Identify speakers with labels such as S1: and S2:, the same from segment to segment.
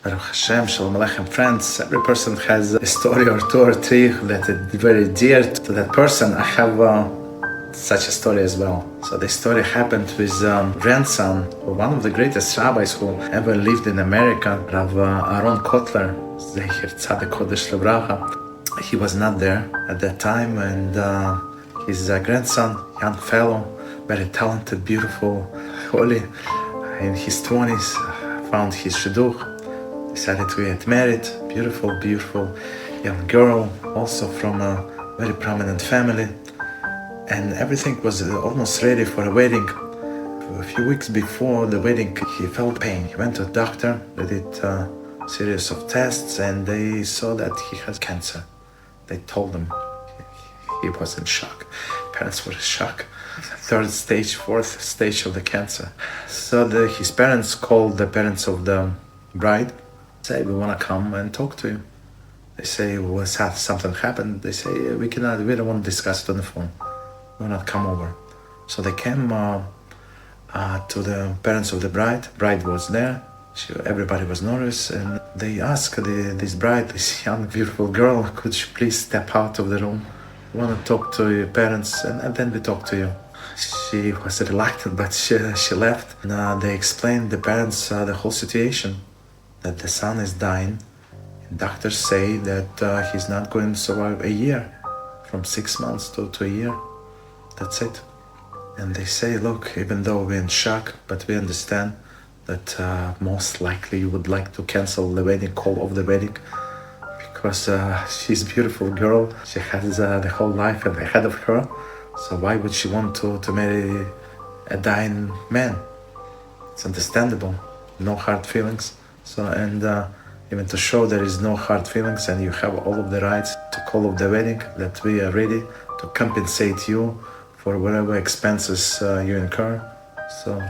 S1: Baruch Hashem, Shalom Aleichem, friends. Every person has a story or two or three that is very dear to that person. I have such a story as well. So the story happened with grandson of one of the greatest rabbis who ever lived in America, Rav Aaron Kotler, Zecher Tzaddik Kodesh Lebracha. He was not there at that time, and his grandson, young fellow, very talented, beautiful, holy, in his 20s, found his shidduch, decided to get married. Beautiful, beautiful young girl, also from a very prominent family. And everything was almost ready for a wedding. A few weeks before the wedding, he felt pain. He went to a doctor, they did a series of tests, and they saw that he has cancer. They told him. He was in shock. Parents were in shock. Third stage, fourth stage of the cancer. So his parents called the parents of the bride, say, we want to come and talk to you. They say, well, something happened. They say, we don't want to discuss it on the phone. We will not come over. So they came to the parents of the bride. Bride was there. Everybody was nervous, and they asked this bride, this young, beautiful girl, could you please step out of the room? We want to talk to your parents, and then we talk to you. She was reluctant, but she left. And they explained the parents the whole situation, that the son is dying. And doctors say that he's not going to survive a year, from 6 months to a year. That's it. And they say, look, even though we're in shock, but we understand that most likely you would like to cancel the wedding, call off the wedding, because she's a beautiful girl. She has the whole life ahead of her. So why would she want to marry a dying man? It's understandable. No hard feelings. So, and even to show there is no hard feelings and you have all of the rights to call off the wedding, that we are ready to compensate you for whatever expenses you incur. So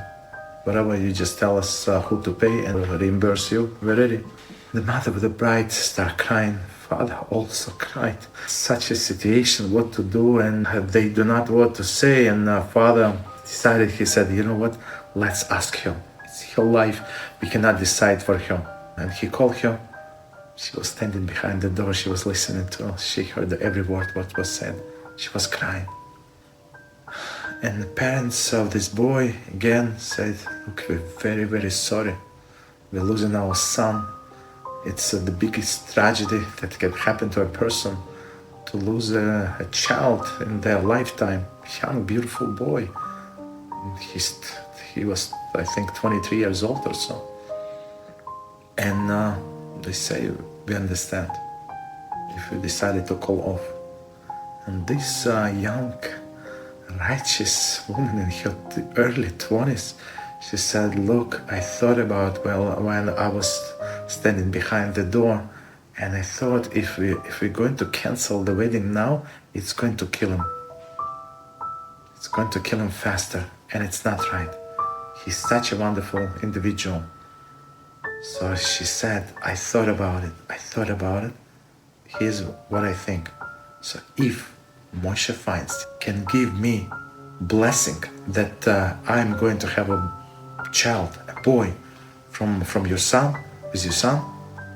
S1: whatever, you just tell us who to pay and we'll reimburse you. We're ready. The mother of the bride started crying. Father also cried. Such a situation, what to do, and they do not know what to say. And father decided, he said, you know what, let's ask him. It's her life, we cannot decide for him. And he called her. She was standing behind the door, she was listening to, she heard every word what was said. She was crying. And the parents of this boy again said, look, we're very, very sorry. We're losing our son. It's the biggest tragedy that can happen to a person, to lose a child in their lifetime. Young, beautiful boy. He was, I think, 23 years old or so. And they say, we understand if you decided to call off. And this young, righteous woman in her early 20s, she said, look, I thought about, when I was standing behind the door, and I thought if we're going to cancel the wedding now, it's going to kill him. It's going to kill him faster, and it's not right. He's such a wonderful individual. So she said, I thought about it. Here's what I think. So if Moshe Feinstein can give me blessing that I'm going to have a child, a boy, from your son, with your son,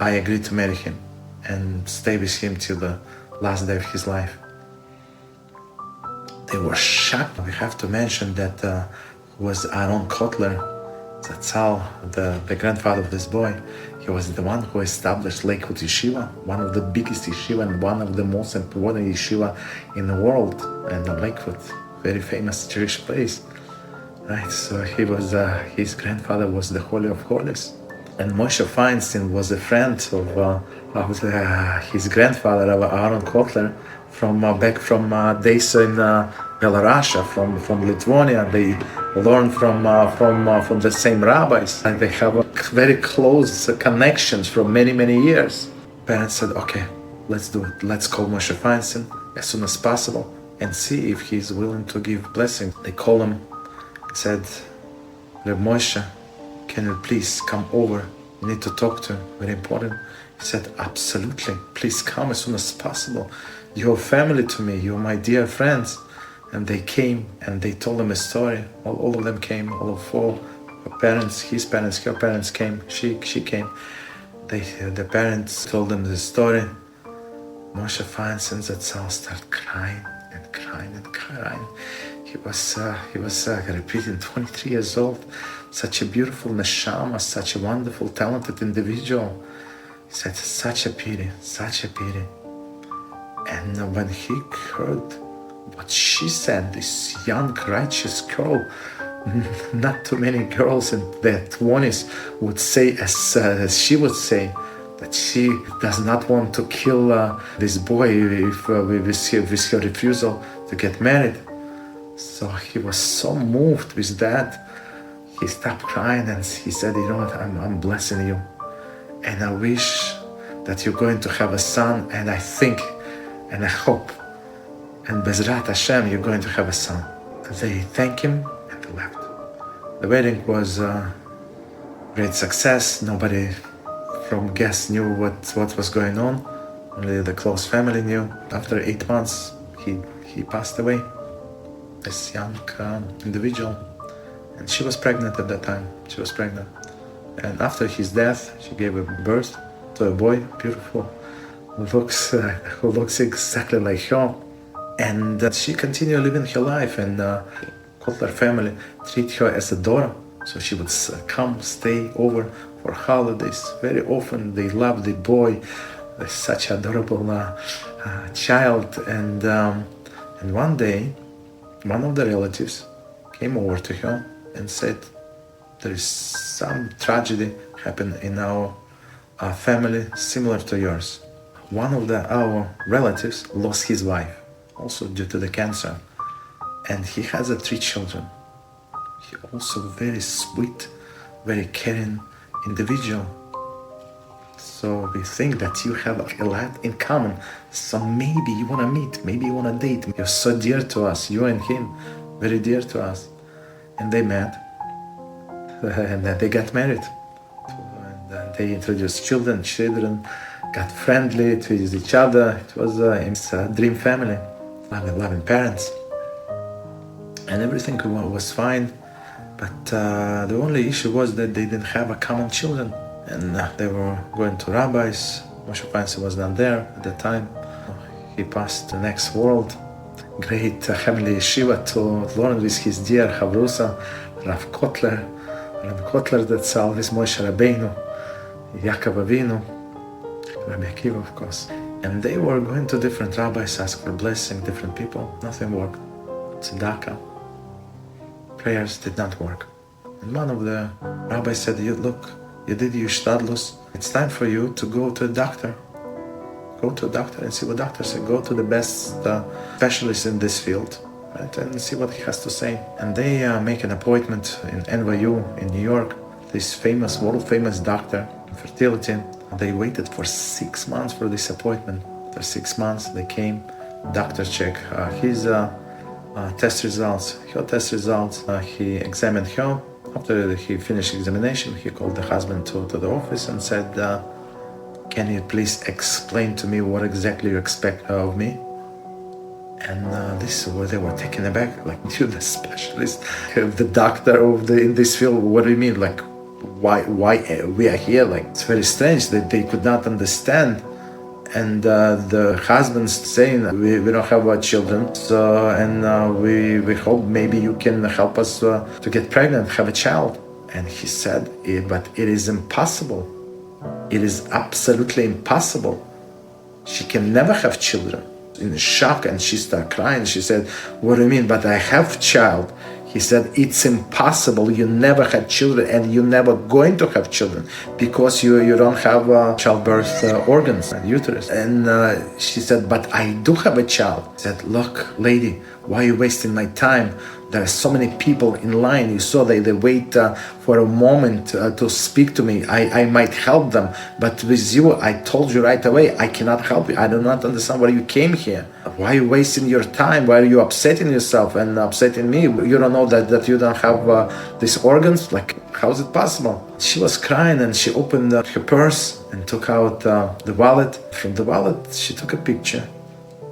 S1: I agree to marry him and stay with him till the last day of his life. They were shocked. We have to mention that was Aaron Kotler, Zatzal, the grandfather of this boy. He was the one who established Lakewood Yeshiva, one of the biggest yeshiva and one of the most important yeshiva in the world. And Lakewood, very famous Jewish place. Right, so he was, his grandfather was the Holy of Holies. And Moshe Feinstein was a friend of his grandfather, Aaron Kotler, from back from days in Belarus, from Lithuania. They learned from the same rabbis, and they have a very close connections from many, many years. Parents said, okay, let's do it. Let's call Moshe Feinstein as soon as possible and see if he's willing to give blessing. They called him, said, Reb Moshe, can you please come over? We need to talk to him, very important. He said, absolutely, please come as soon as possible. You're family to me, you're my dear friends. And they came and they told him a story. All of them came, all of four. Her parents, his parents, her parents came, she came. The parents told them the story. Moshe Feinstein started crying and crying and crying. He was repeating, 23 years old, such a beautiful neshama, such a wonderful, talented individual. He said, such a pity, such a pity. And when he heard what she said, this young, righteous girl, not too many girls in their 20s would say as she would say, that she does not want to kill this boy with her refusal to get married. So he was so moved with that. He stopped crying and he said, you know what, I'm blessing you. And I wish that you're going to have a son, and I think and I hope, and BeEzrat HaShem, you're going to have a son. And they thanked him and they left. The wedding was a great success. Nobody from guests knew what was going on. Only the close family knew. After 8 months, he passed away. This young individual. And she was pregnant at that time. She was pregnant. And after his death, she gave birth to a boy, beautiful, who looks exactly like her. And she continued living her life, and Kotler family treat her as a daughter. So she would come, stay over for holidays. Very often they love the boy, such adorable child. And one day, one of the relatives came over to her and said, there is some tragedy happened in our family similar to yours. One of our relatives lost his wife, also due to the cancer. And he has 3 children. He also very sweet, very caring individual. So we think that you have a lot in common. So maybe you want to meet, maybe you want to date. You're so dear to us, you and him, very dear to us. And they met, and then they got married. And they introduced children, got friendly with each other. It was a dream family, loving parents. And everything was fine. But the only issue was that they didn't have a common children. And they were going to rabbis. Moshe Feinstein was not there at the time. He passed to the next world. Great heavenly yeshiva to learn with his dear Havrusa, Rav Kotler. Rav Kotler that's always Moshe Rabbeinu, Yaakov Avinu, Rabbi Akiva, of course. And they were going to different rabbis, ask for blessing, different people. Nothing worked. Tzedakah. Prayers did not work. And one of the rabbis said, look, you did your shtadlus. It's time for you to go to a doctor. Go to a doctor and see what doctor said. Go to the best specialist in this field, right, and see what he has to say. And they make an appointment in NYU in New York. This famous, world-famous doctor in fertility. They waited for 6 months for this appointment. After 6 months, they came. Doctor checked his test results, her test results. He examined her. After he finished examination, he called the husband to the office and said, can you please explain to me what exactly you expect of me? And they were taken aback, like, you're the specialist, the doctor in this field, what do you mean? Like, why we are here? Like, it's very strange that they could not understand. And the husband's saying, we don't have children, so, and we hope maybe you can help us to get pregnant, have a child. And he said, but it is impossible. It is absolutely impossible. She can never have children. In shock, and she started crying. She said, what do you mean? But I have child. He said, it's impossible. You never had children, and you're never going to have children because you don't have childbirth organs and uterus. And she said, but I do have a child. He said, look, lady, why are you wasting my time? There are so many people in line. You saw they wait for a moment to speak to me. I might help them, but with you, I told you right away, I cannot help you. I do not understand why you came here. Why are you wasting your time? Why are you upsetting yourself and upsetting me? You don't know that you don't have these organs? Like, how is it possible? She was crying, and she opened her purse and took out the wallet. From the wallet, she took a picture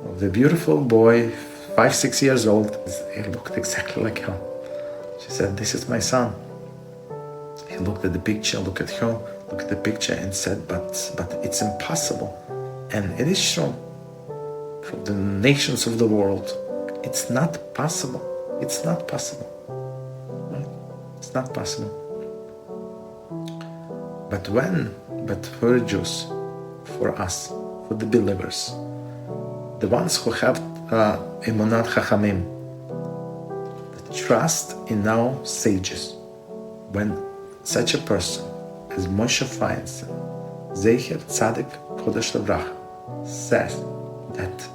S1: of the beautiful boy, 5-6 years old. He looked exactly like her. She said, this is my son. He looked at the picture, looked at her, looked at the picture and said, but it's impossible. And it is true. For the nations of the world, it's not possible. It's not possible. Right? It's not possible. But for Jews, for us, for the believers, the ones who have emunat chachamim, the trust in our sages, when such a person as Moshe Feinstein, Zecher Tzaddik Kodesh Levrach, says that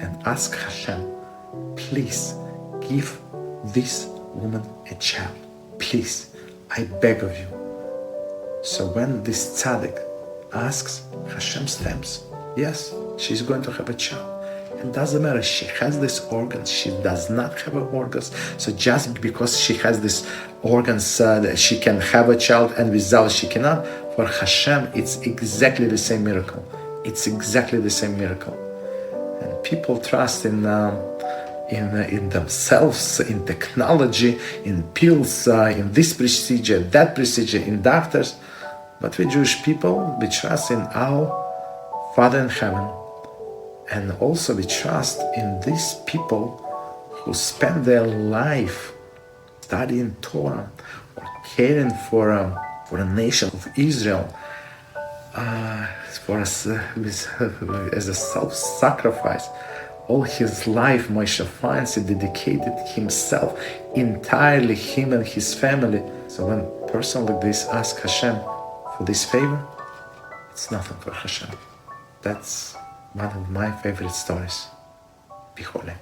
S1: and ask Hashem, please give this woman a child. Please, I beg of you. So when this tzaddik asks, Hashem stamps, yes, she's going to have a child. It doesn't matter, she has this organ, she does not have an organs. So just because she has this organs, she can have a child, and without she cannot. For Hashem, it's exactly the same miracle. It's exactly the same miracle. And people trust in themselves, in technology, in pills, in this procedure, that procedure, in doctors. But we Jewish people, we trust in our Father in heaven. And also we trust in these people who spend their life studying Torah or caring for a nation of Israel, as a self-sacrifice. All his life, Moshe Feinstein dedicated himself entirely, him and his family. So when a person like this asks Hashem for this favor, it's nothing for Hashem. That's one of my favorite stories. Be holy.